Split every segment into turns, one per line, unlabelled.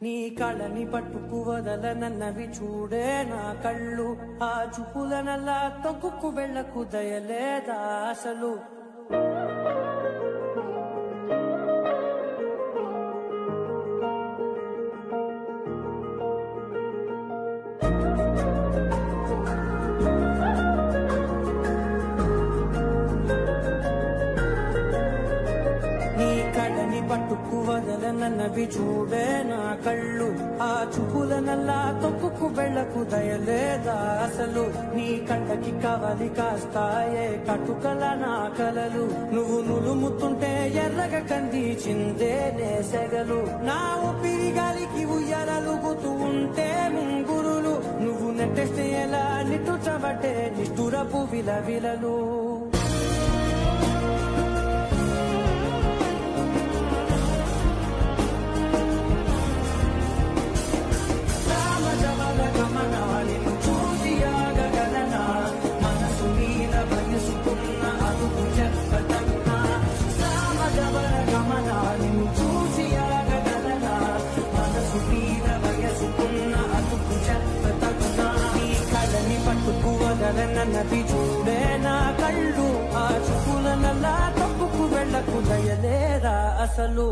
నీ కళని పట్టుకు వదలనన్నవి చూడే నా కళ్ళు, ఆ చూపులనల్లా తొక్కుకు వెళ్ళకు దయలేదా అసలు. పట్టుకు వదలనన్నవి చూడే నా కళ్ళు, ఆ చూపులనల్లా తొక్కుకు వెళ్ళకు దయలేదా అసలు. నీ కళ్ళకి కవలి కాస్తాయే కటుకల నా కలలు, నువ్వు నులుముతుంటే ఎర్రగ కంది చిందే నేసెగలు. నా ఊపిరి గాలికి ఉయ్యాలలుగుతూ ఉంటే ముంగురులు, నువ్వు నెట్టేస్తే ఎలా నిట్టుచబట్టే నిష్ఠురపు విలవిలలు. పట్టుకు వదలనన్నవి చూడే నా కళ్ళు, ఆ చూపులనల్లా తప్పుకు వెళ్ళకు దయలేరా అసలు.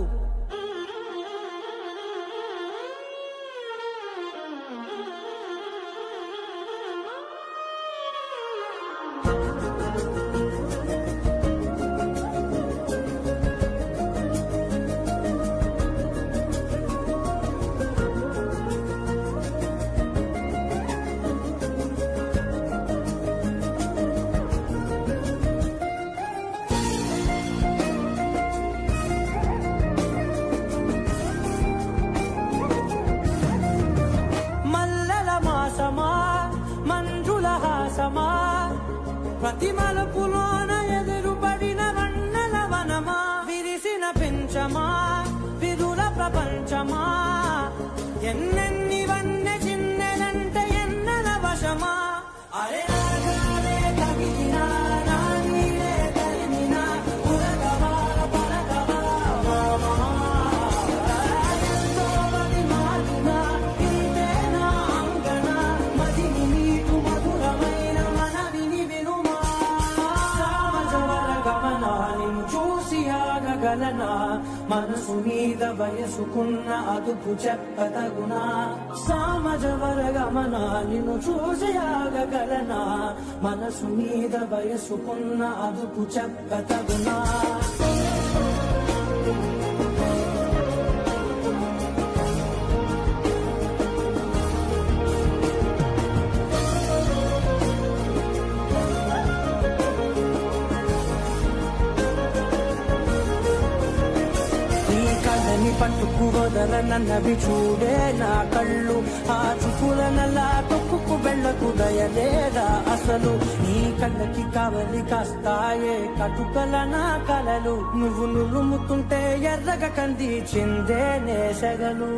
మంజుల హాసమా ప్రతి మలుపులోన ఎదురుపడిన వన్నెల వనమా, విరిసిన పెంచమా విరుల ప్రపంచమా, ఎన్నెన్ని వన్నె చిన్నెలంటే ఎన్నెల వశమా. అరే రాగాలే తగిలినా నా నీరే తరిమినా ఉరగవా పరగవా మామా, ఎంతో మది మారునా ఇంతే నా అంగన, మదిని నీకు మధురమైన మనవిని వినుమా. సామజవర గమనా నిన్ను చూసి ఆగగలనా, మనసు మీద వయసుకున్న అదుపు చెప్పతగునా. సామజవర గమనా నిన్ను చూసి ఆగగలనా, మనసు మీద వయసుకున్న అదుపు చెప్పతగునా. పట్టుకు వదలనన్నవి చూడే నా కళ్ళు, ఆ చూపులనల్లా తొక్కుకు వెళ్ళకు దయలేదా అసలు. నీ కళ్ళకి కవలి కాస్తాయే కటుకల నా కలలు, నువ్వు నులుముతుంటే ఎర్రగ కంది చిందే నేసెగలు.